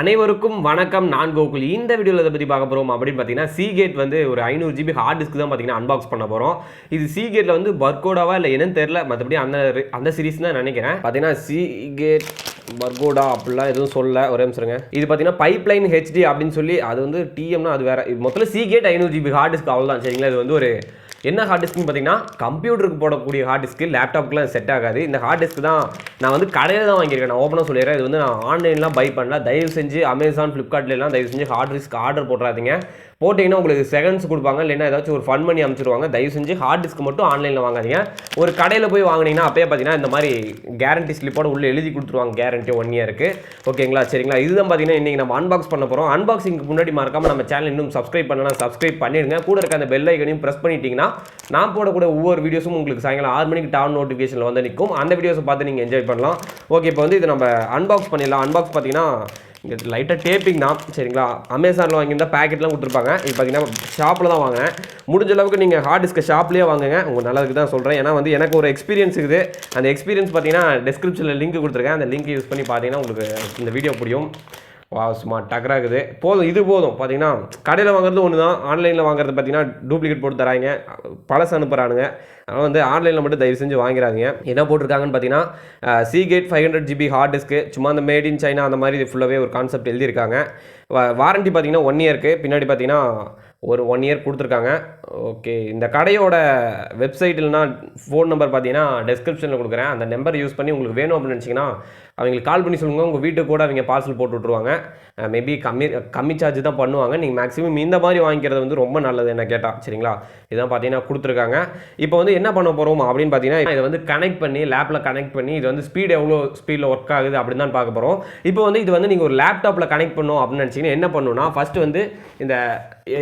அனைவருக்கும் வணக்கம். நான் கோகுல். இந்த வீடியோல எத பத்தி பார்க்க போறோம் அப்படின்னு பார்த்தீங்கன்னா, Seagate வந்து ஒரு 500 ஜிபி ஹார்ட் டிஸ்க் தான் பார்த்தீங்கன்னா அன்பாக்ஸ் பண்ண போறோம். இது Seagateல வந்து பர்கோடாவா இல்ல என்னன்னு தெரியல. மத்தபடி அந்த சீரிஸ் தான் நினைக்கிறேன். பார்த்தீங்கன்னா Seagate பர்கோடா அப்படிலாம் எதுவும் சொல்லல. ஒரே நிமிஷம் இருங்க. இது பார்த்தீங்கன்னா பைப்லைன் ஹெச்டி அப்படின்னு சொல்லி அது வந்து டிஎம்னா அது வேற. மொத்தத்துல Seagate 500 ஜிபி ஹார்ட் டிஸ்க் அவ்வளவுதான். சரிங்களா? இது வந்து ஒரு என்ன ஹார்ட் டிஸ்க்னு பார்த்தீங்கன்னா கம்ப்யூட்டருக்கு போடக்கூடிய ஹார்ட் டிஸ்க்கு லேப்டாப்க்குலாம் செட் ஆகாது. இந்த ஹார்ட் டிஸ்க் தான் நான் வந்து கடையில் தான் வாங்கியிருக்கேன். நான் ஓப்பனாக சொல்லிடுறேன். இது வந்து நான் ஆன்லைன்லாம் பை பண்ணல. தயவு செஞ்சு அமேசான், ஃப்ளிப்கார்ட்லாம் தயவு செஞ்சு ஹார்ட் டிஸ்க் ஆர்டர் போட்டுறாதீங்க. போட்டிங்கன்னா உங்களுக்கு செகண்ட்ஸ் கொடுப்பாங்க, இல்லைன்னா ஏதாச்சும் ஒரு ஃபன் பண்ணி அனுப்பிச்சிடுவாங்க. தயவு செஞ்சு ஹார்ட் டிஸ்க் மட்டும் ஆன்லைனில் வாங்காதீங்க. ஒரு கடையில் போய் வாங்கினீங்கன்னா அப்பயே பார்த்தீங்கன்னா இந்த மாதிரி கேரண்டி ஸ்லிப்போட உள்ளே எழுதி கொடுத்துருவாங்க, கேரண்டி 1 இயருக்கு. ஓகேங்களா? சரிங்களா? இதுதான் பார்த்தீங்கன்னா இன்றைக்கி நம்ம அன்பாக்ஸ் பண்ண போகிறோம். அன்பாக்சிங்க்கு முன்னாடி மறக்காமல் நம்ம சேனல் இன்னும் சப்ஸ்கிரைப் பண்ணலாம், சப்ஸ்கிரைப் பண்ணிடுங்க. கூட இருக்க அந்த பெல் ஐக்கனையும் ப்ரெஸ் பண்ணிட்டீங்கன்னா நான் போடக்கூடிய ஒவ்வொரு வீடியோஸும் உங்களுக்கு சாயங்காலம் 6 மணிக்கு டான் நோட்டிஃபிகேஷனில் வந்து நிற்கும். அந்த வீடியோஸை பார்த்து நீங்கள் என்ஜாய் பண்ணலாம். ஓகே, இப்போ வந்து இதை நம்ம அன்பாக்ஸ் பண்ணிடலாம். அன்பாக்ஸ் பார்த்தீங்கன்னா இங்கே லைட்டாக டேப்பிங் தான். சரிங்களா? அமேசானில் வாங்கியிருந்தா பேக்கெட்லாம் கொடுத்துருப்பாங்க. இது பார்த்தீங்கன்னா ஷாப்பில் தான் வாங்கினேன். முடிஞ்ச அளவுக்கு நீங்கள் ஹார்ட் டிஸ்க்கை ஷாப்லேயே வாங்குங்க. உங்கள் நல்லதுக்கு தான் சொல்கிறேன். ஏன்னா வந்து எனக்கு ஒரு எக்ஸ்பீரியன்ஸ் இருக்குது. அந்த எக்ஸ்பீரியன்ஸ் பார்த்தீங்கன்னா டிஸ்கிரிப்ஷனில் லிங்க் கொடுத்துருக்கேன். அந்த லிங்க் யூஸ் பண்ணி பார்த்தீங்கன்னா உங்களுக்கு இந்த வீடியோ புரியும். வா, சும்மா டக்கராகுது. போதும், இது போதும். பார்த்தீங்கன்னா கடையில் வாங்குறது ஒன்று தான், ஆன்லைனில் வாங்குறது பார்த்தீங்கன்னா டூப்ளிகேட் போட்டு தராங்க, பழசு அனுப்புகிறானுங்க. அதனால் வந்து ஆன்லைனில் மட்டும் தயவு செஞ்சு வாங்கிறாங்க. என்ன போட்டிருக்காங்கன்னு பார்த்தீங்கன்னா Seagate 500 ஜிபி ஹார்ட் டிஸ்க்கு, சும்மா அந்த மேட் இன் சைனா அந்த மாதிரி ஃபுல்லாகவே ஒரு கான்செப்ட் எழுதியிருக்காங்க. வாரண்ட்டி பார்த்தீங்கன்னா 1 இயருக்கு, பின்னாடி பார்த்தீங்கன்னா ஒரு 1 இயர் கொடுத்துருக்காங்க. ஓகே, இந்த கடையோட வெப்சைட் இல்லைனா ஃபோன் நம்பர் பார்த்தீங்கன்னா டெஸ்கிரிப்ஷனில் கொடுக்குறேன். அந்த நம்பர் யூஸ் பண்ணி உங்களுக்கு வேணும் அப்படின்னு நினச்சிங்கன்னா அவங்களுக்கு கால் பண்ணி சொல்லுங்கள். உங்கள் வீட்டுக்கு கூட அவங்க பார்சல் போட்டு விட்ருவாங்க. மேபி கம்மி சார்ஜ் தான் பண்ணுவாங்க. நீங்கள் மேக்ஸிமம் இந்த மாதிரி வாங்கிக்கிறது வந்து ரொம்ப நல்லது என்ன கேட்டால். சரிங்களா? இதான் பார்த்தீங்கன்னா கொடுத்துருக்காங்க. இப்போ வந்து என்ன பண்ண போகிறோம் அப்படின்னு பார்த்தீங்கன்னா இதை வந்து கனெக்ட் பண்ணி லேப்பில் கனெக்ட் பண்ணி இது வந்து ஸ்பீடு எவ்வளோ ஸ்பீடில் ஒர்க் ஆகுது அப்படின்னு தான் பார்க்க போகிறோம். இப்போ வந்து இது வந்து நீங்கள் ஒரு லேப்டாப்பில் கனெக்ட் பண்ணணும் அப்படின்னு நினச்சிங்கன்னா என்ன பண்ணணும்னா ஃபஸ்ட்டு வந்து இந்த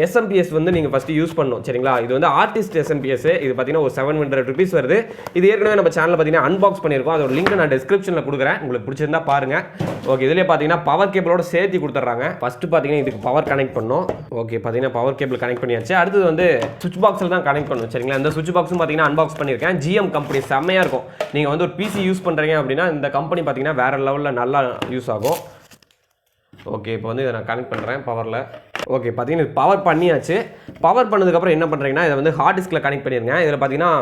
எஸ்எம்பிஎஸ் வந்து நீங்கள் ஃபஸ்ட்டு யூஸ் பண்ணணும். சரிங்களா? இது வந்து ஆர்டிஸ்ட் எஸ்எம்பிஎஸ். இது பார்த்தீங்கன்னா ஒரு 700 rupees வருது. இது ஏற்கனவே நம்ம சேனலில் பார்த்தீங்கன்னா அன்பாக்ஸ் பண்ணியிருக்கோம். அதோட லிங்க் நான் டிஸ்கிரிப்ஷனில் கொடுக்குறேன். உங்களுக்கு பிடிச்சிருந்தா பாருங்கள். ஓகே, இதுலேயே பார்த்தீங்கன்னா பவர் கேபிளோட சேர்த்து கொடுத்துட்றாங்க. ஃபஸ்ட்டு பார்த்தீங்கன்னா இதுக்கு பவர் கனெக்ட் பண்ணணும். ஓகே, பார்த்தீங்கன்னா பவர் கேபிள் கனெக்ட் பண்ணியாச்சு. அடுத்தது வந்து சுவிட்ச் பாக்ஸில் தான் கனெக்ட் பண்ணணும். சரிங்களா? இந்த சுவிட்ச் பாக்ஸும் பார்த்தீங்கன்னா அன்பாக்ஸ் பண்ணியிருக்கேன். ஜிஎம் கம்பெனி செம்மையாக இருக்கும். நீங்கள் வந்து ஒரு பிசி யூஸ் பண்ணுறீங்க அப்படின்னா இந்த கம்பெனி பார்த்தீங்கன்னா வேறு லெவலில் நல்லா யூஸ் ஆகும். ஓகே, இப்போ வந்து இதை நான் கனெக்ட் பண்ணுறேன் பவரில். ஓகே, பார்த்தீங்கன்னா பவர் பண்ணியாச்சு. பவர் பண்ணதுக்கப்புறம் என்ன பண்ணுறீங்கன்னா இதை வந்து ஹார்ட் டிஸ்கில் கனெக்ட் பண்ணிடுங்க. இதில் பார்த்தீங்கன்னா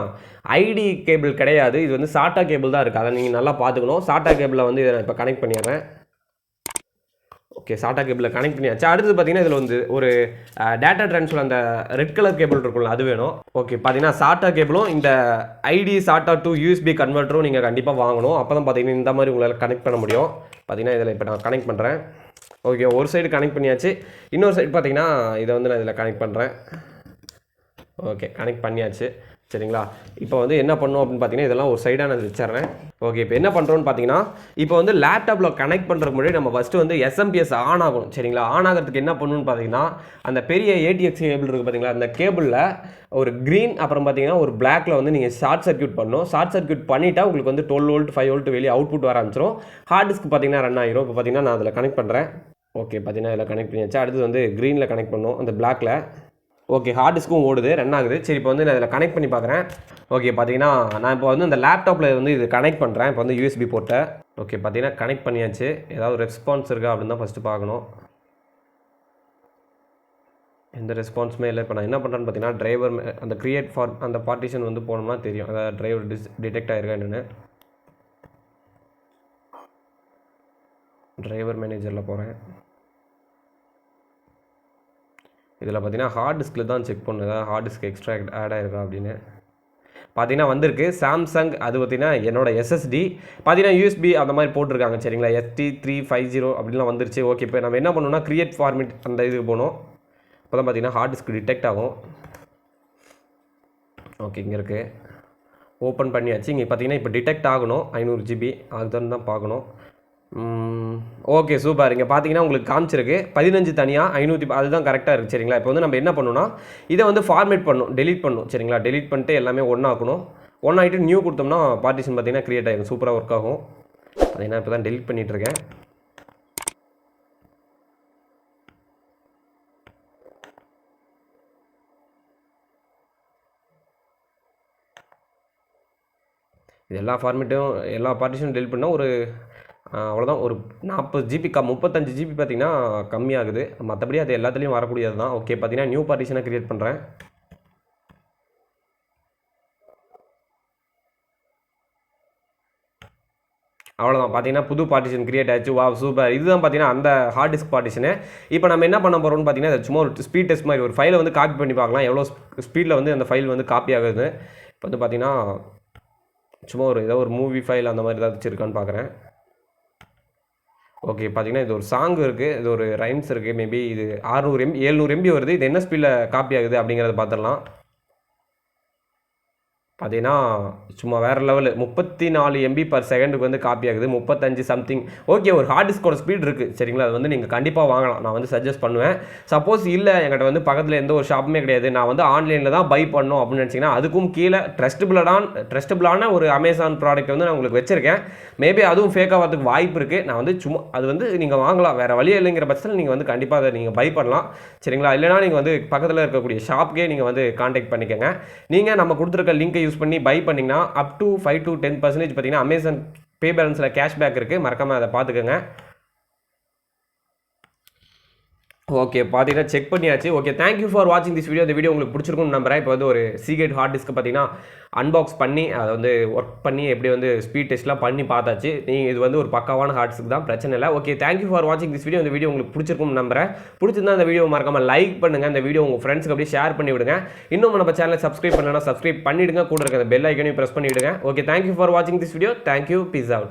ஐடி கேபிள் கிடையாது. இது வந்து சாட்டா கேபிள் தான் இருக்குது. அதை நீங்கள் நல்லா பார்த்துக்கணும். சாட்டா கேபிளில் வந்து இதை நான் இப்போ கனெக்ட் பண்ணிடுறேன். ஓகே, சாட்டா கேபிளில் கனெக்ட் பண்ணியாச்சு. அடுத்தது பார்த்தீங்கன்னா இதில் வந்து ஒரு டேட்டா ட்ரான்ஸ்ஃபர் அந்த ரெட் கலர் கேபிள் இருக்கும்ல, அது வேணும். ஓகே, பார்த்தீங்கன்னா சாட்டா கேபிளும் இந்த ஐடி சாட்டா டு யூஎஸ்பி கன்வெர்ட்டரும் நீங்கள் கண்டிப்பாக வாங்கணும். அப்போ தான் பார்த்தீங்கன்னா இந்த மாதிரி உங்களால் கனெக்ட் பண்ண முடியும். பார்த்தீங்கன்னா இதில் இப்போ நான் கனெக்ட் பண்ணுறேன். ஓகே, ஒரு சைடு கனெக்ட் பண்ணியாச்சு. இன்னொரு சைடு பார்த்தீங்கன்னா இதை வந்து நான் இதில் கனெக்ட் பண்ணுறேன். ஓகே, கனெக்ட் பண்ணியாச்சு. சரிங்களா? இப்போ வந்து என்ன பண்ணணும் அப்படின்னு பார்த்தீங்கன்னா இதெல்லாம் ஒரு சைடாக நான் வச்சிடுறேன். ஓகே, இப்போ என்ன பண்ணுறோன்னு பார்த்தீங்கன்னா இப்போ வந்து லேப்டாப்பில் கனெக்ட் பண்ணுறதுக்கு முன்னாடி நம்ம ஃபஸ்ட்டு வந்து எஸ்எம்பிஎஸ் ஆன் ஆகணும். சரிங்களா? ஆன் ஆகிறதுக்கு என்ன பண்ணணும்னு பார்த்தீங்கன்னா அந்த பெரிய ஏடிஎக்ஸ் கேபிள் இருக்குது பார்த்தீங்களா, அந்த கேபிளில் ஒரு க்ரீன் அப்புறம் பார்த்தீங்கன்னா ஒரு பிளாக்ல வந்து நீங்கள் ஷார்ட் சர்க்யூட் பண்ணணும். ஷார்ட் சர்க்யூட் பண்ணிட்டா உங்களுக்கு வந்து 12 வோல்ட் 5 வோல்ட் வெளியே அவுட்புட் வர ஆரம்பிச்சிடும். ஹார்ட் டிஸ்க் பார்த்தீங்கன்னா ரன் ஆகிரும். இப்போ பார்த்தீங்கன்னா நான் அதில் கனெக்ட் பண்ணுறேன். ஓகே, பார்த்தீங்கன்னா இதில் கனெக்ட் பண்ணியாச்சு. அடுத்து வந்து க்ரீனில் கனெக்ட் பண்ணணும், அந்த பிளாக்ல. ஓகே, ஹார்ட் டிஸ்க்கும் ஓடுது, ரன் ஆகுது. சரி, இப்போ வந்து நான் இதில் கனெக்ட் பண்ணி பார்க்குறேன். ஓகே, பார்த்தீங்கன்னா நான் இப்போ வந்து இந்த லேப்டாப்பில் வந்து இது கனெக்ட் பண்ணுறேன். இப்போ வந்து யூஎஸ்பி போர்ட்டை. ஓகே, பார்த்தீங்கன்னா கனெக்ட் பண்ணியாச்சு. ஏதாவது ரெஸ்பான்ஸ் இருக்கா அப்படின்னு தான் ஃபஸ்ட்டு பார்க்கணும். எந்த ரெஸ்பான்ஸுமே இல்லை. இப்போ நான் என்ன பண்ணுறேன்னு பார்த்தீங்கன்னா டிரைவர் அந்த கிரியேட் ஃபார் அந்த பார்ட்டிஷன் வந்து போனோம்னா தெரியும், அதாவது டிரைவர் டிடெக்ட் ஆகிருக்கா என்னென்னு. டிரைவர் மேனேஜரில் போகிறேன். இதில் பார்த்தீங்கன்னா ஹார்ட் டிஸ்கில் தான் செக் பண்ணுங்க, ஹார்ட் டிஸ்க் எக்ஸ்ட்ரா ஆட் ஆகிருக்கா அப்படின்னு. பார்த்தீங்கன்னா வந்திருக்கு சாம்சங். அது பார்த்தீங்கன்னா என்னோட எஸ்எஸ்டி பார்த்தீங்கன்னா யூஎஸ்பி அந்த மாதிரி போட்டிருக்காங்க. சரிங்களா? ST350 அப்படின்லாம் வந்துருச்சு. ஓகே, இப்போ நம்ம என்ன பண்ணணும்னா கிரியேட் ஃபார்மேட் அந்த இதுக்கு போகணும். அப்போ தான் பார்த்தீங்கன்னா ஹார்ட் டிஸ்க் டிடெக்ட் ஆகும். ஓகே, இங்கே இருக்குது. ஓப்பன் பண்ணியாச்சு. இங்கே பார்த்தீங்கன்னா இப்போ டிடெக்ட் ஆகணும் 500 ஜிபி அதுதான் தான் பார்க்கணும். Okay, super. இங்கே பார்த்தீங்கன்னா உங்களுக்கு காமிச்சிருக்கு 15 தனியாக 500, அதுதான் கரெக்டாக இருக்குது. சரிங்களா? இப்போ வந்து நம்ம என்ன பண்ணணும்னா இதை வந்து ஃபார்மேட் பண்ணணும், டெலீட் பண்ணணும். சரிங்களா? டெலீட் பண்ணிட்டு எல்லாமே ஒன்றாக்கணும். ஒன்றாகிட்டு நியூ கொடுத்தோம்னா பார்ட்டிஷன் பார்த்தீங்கன்னா க்ரியேட் ஆகிடும், சூப்பராக ஒர்க் ஆகும். பார்த்தீங்கன்னா இப்போ தான் டெலீட் பண்ணிகிட்ருக்கேன். இது எல்லா ஃபார்மேட்டும் எல்லா பார்ட்டிஷனும் டெலிட் பண்ணால் ஒரு அவ்வளோதான். ஒரு 40 ஜிபி 35 ஜிபி பார்த்தீங்கன்னா கம்மியாகுது. மற்றபடி அது எல்லாத்துலேயும் வரக்கூடியது தான். ஓகே, பார்த்தீங்கன்னா நியூ பார்ட்டிஷனை க்ரியேட் பண்ணுறேன். அவ்வளோதான். பார்த்தீங்கன்னா புது பார்ட்டிஷன் கிரியேட் ஆச்சு. வா சூப்பர். இதுதான் பார்த்தீங்கன்னா அந்த ஹார்ட் டிஸ்க் பார்ட்டிஷனு. இப்போ நம்ம என்ன பண்ண போகிறோம்னு பார்த்தீங்கன்னா சும்மா ஒரு ஸ்பீட் டெஸ்ட் மாதிரி ஒரு ஃபைலை வந்து காப்பி பண்ணி பார்க்கலாம் எவ்வளோ ஸ்பீடில் வந்து அந்த ஃபைல் வந்து காப்பி ஆகுது. இப்போ வந்து பார்த்தீங்கன்னா சும்மா ஏதோ ஒரு மூவி ஃபைல் அந்த மாதிரி ஏதாவது வச்சுருக்கான்னு பார்க்குறேன். ஓகே, பார்த்தீங்கன்னா இது ஒரு சாங் இருக்குது, இது ஒரு ரைம்ஸ் இருக்குது. மேபி இது 600 MB 700 MB வருது. இது என்ன ஸ்பீடில் காப்பி ஆகுது அப்படிங்கிறத பார்த்துடலாம். பார்த்தீங்கன்னா சும்மா வேறு லெவலு 34 MB per செகண்டுக்கு வந்து காப்பி ஆகுது. 35 சம்திங். ஓகே, ஒரு ஹார்ட் டிஸ்கோட ஸ்பீட் இருக்குது சரிங்களா. அது வந்து நீங்கள் கண்டிப்பாக வாங்கலாம். நான் வந்து சஜஸ்ட் பண்ணுவேன். சப்போஸ் இல்லை என்கிட்ட வந்து பக்கத்தில் எந்த ஒரு ஷாப்புமே கிடையாது, நான் வந்து ஆன்லைனில் தான் பை பண்ணணும் அப்படின்னு நினச்சிங்கன்னா அதுக்கும் கீழே ட்ரஸ்டபுளான ஒரு அமேசான் ப்ராடக்ட் வந்து நான் உங்களுக்கு வச்சுருக்கேன். மேபி அதுவும் ஃபேக் ஆகிறதுக்கு வாய்ப்பு இருக்குது. நான் வந்து சும்மா அது வந்து நீங்கள் வாங்கலாம், வேறு வழியே இல்லைங்கிற பட்சத்தில் நீங்கள் வந்து கண்டிப்பாக அதை நீங்கள் பை பண்ணலாம் சரிங்களா. இல்லைனா நீங்கள் வந்து பக்கத்தில் இருக்கக்கூடிய ஷாப்புக்கே நீங்கள் வந்து கான்டாக்ட் பண்ணிக்கோங்க. நீங்கள் நம்ம கொடுத்துருக்க லிங்கை யூஸ் பண்ணி பை பண்ணிங்கன்னா அப் டு 5 to 10% பார்த்தீங்கன்னா அமேசான் பே பேலன்ஸில் கேஷ்பேக் இருக்குது. மறக்காமல் அதை பார்த்துக்கோங்க. ஓகே, பார்த்தீங்கன்னா செக் பண்ணியாச்சு. ஓகே, தேங்க்யூ ஃபார் வாட்சிங் திஸ் வீடியோ. இந்த வீடியோ உங்களுக்கு பிடிச்சிருக்கும்னு நம்புறேன். இப்போ வந்து ஒரு சீகேட் ஹார்ட் டிஸ்க்கு பார்த்தீங்கன்னா அன்பாக்ஸ் பண்ணி அதை வந்து ஒர்க் பண்ணி எப்படி வந்து ஸ்பீட் டெஸ்ட்லாம் பண்ணி பார்த்தாச்சு. நீங்கள் இது வந்து ஒரு பக்காவான ஹார்ட் டிஸ்க் தான், பிரச்சனை இல்லை. ஓகே, தேங்க்யூ ஃபார் வாட்சிங் திஸ் வீடியோ. இந்த வீடியோ உங்களுக்கு பிடிச்சிருக்கும்னு நம்புறேன். பிடிச்சிருந்தா இந்த வீடியோ மறக்காமல் லைக் பண்ணுங்கள். இந்த வீடியோ உங்கள் ஃப்ரெண்ட்ஸ்க்கு அப்படியே ஷேர் பண்ணி விடுங்க. இன்னும் நம்ம சேனலை சப்ஸ்கிரைப் பண்ணலன்னா சப்ஸ்கிரைப் பண்ணிவிடுங்க. கூட இருக்க அந்த பெல் ஐக்கனையும் ப்ரெஸ் பண்ணி விடுங்க. ஓகே, தேங்க்யூ ஃபார் வாட்சிங் this video. Thank you, peace out.